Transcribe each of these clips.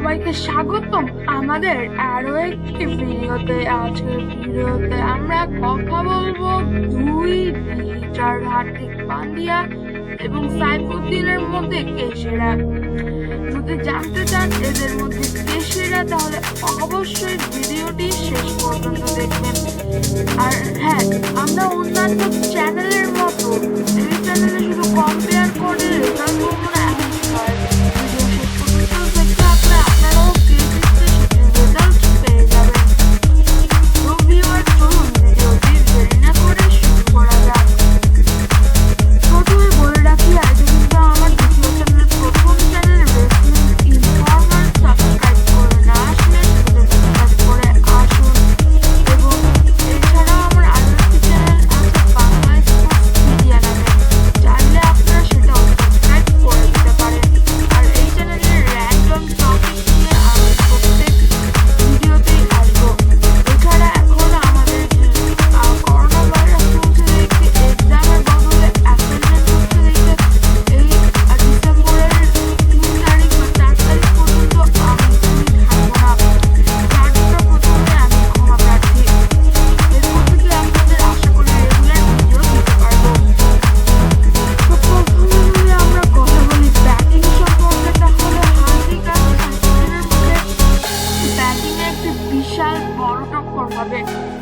সবাইকে স্বাগতম আমাদের আরো একটি ভিডিওতে। আজকের ভিডিওতে আমরা কথা বলবো দুই লিডার হার্দিক পান্ডিয়া এবং সাইফুদ্দিনের মধ্যে কে সেরা। যদি জানতে চান এদের মধ্যে কে সেরা তাহলে অবশ্যই ভিডিওটি শেষ পর্যন্ত দেখবেন। আর হ্যাঁ, আমরা অন্যান্য চ্যানেলের মতো এই চ্যানেলে শুধু কম্পেয়ার করে রেজাল্ট করবো না,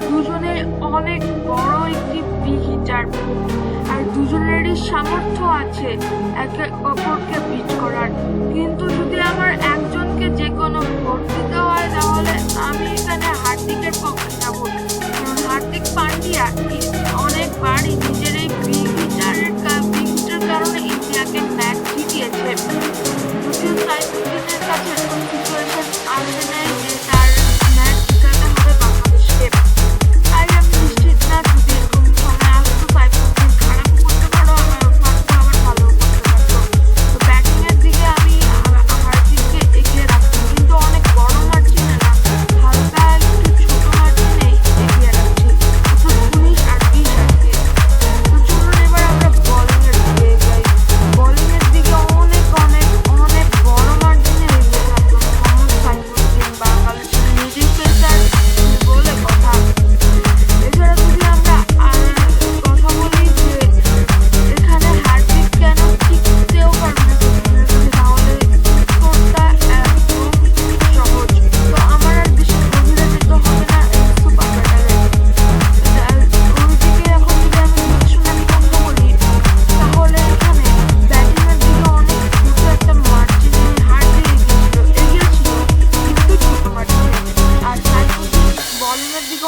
দুজনের অনেক বড় একটি হিটার আর দুজনেরই সামর্থ্য আছে একে অপরকে বিট করার। কিন্তু যদি আমার একজনকে যে কোনো ভোট দিতে হয় তাহলে আমি এখানে হার্দিকের পক্ষে যাব, কারণ হার্দিক পান্ডিয়া অনেকবারই নিজের এই হিটারের কারণে ইন্ডিয়াকে ম্যাচ জিতিয়েছে। যদিও সাইফুদ্দিনের কাছে এরকম সিচুয়েশন আসে নাই যে তার ম্যাচ জিতাতে হবে বাংলাদেশকে।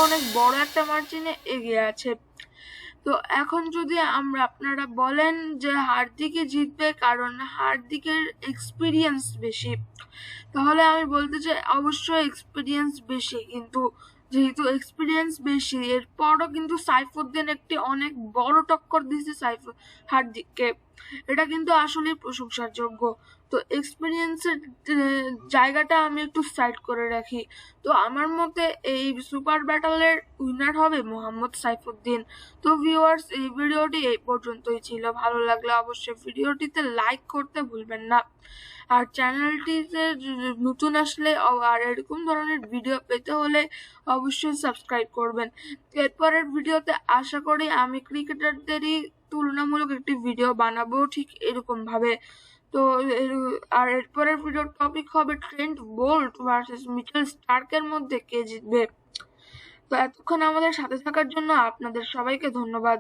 অনেক বড় একটা মার্জিনে এগিয়ে আছে। তো এখন যদি আপনারা বলেন যে হার্দিকই জিতবে কারণ হার্দিকের এক্সপিরিয়েন্স বেশি, তাহলে আমি বলতে চাই অবশ্যই এক্সপিরিয়েন্স বেশি, কিন্তু যেহেতু এক্সপিরিয়েন্স বেশি এরপরও কিন্তু সাইফুদ্দিন একটি অনেক বড় টক্কর দিয়েছে হার্দিককে। এটা কিন্তু আসলে প্রশংসার যোগ্য। তো এক্সপিরিয়েন্সের জায়গাটা আমি একটু সাইড করে রাখি। তো আমার মতে এই সুপার ব্যাটলের উইনার হবে মোহাম্মদ সাইফুদ্দিন। তো ভিউয়ার্স, এই ভিডিওটি এই পর্যন্তই ছিল। ভালো লাগলে অবশ্যই ভিডিওটিতে লাইক করতে ভুলবেন না, আর চ্যানেলটিতে নতুন আসলে আর এরকম ধরনের ভিডিও পেতে হলে অবশ্যই সাবস্ক্রাইব করবেন। এরপরের ভিডিওতে আশা করি আমি ক্রিকেটারদেরই তুলনামূলক একটি ভিডিও বানাবো ঠিক এরকম ভাবে। তো আর এরপরের ভিডিওর টপিক হবে ট্রেন্ট বোল্ট ভার্সেস মিচেল স্টার্কের মধ্যে কে জিতবে। তো এতক্ষণ আমাদের সাথে থাকার জন্য আপনাদের সবাইকে ধন্যবাদ।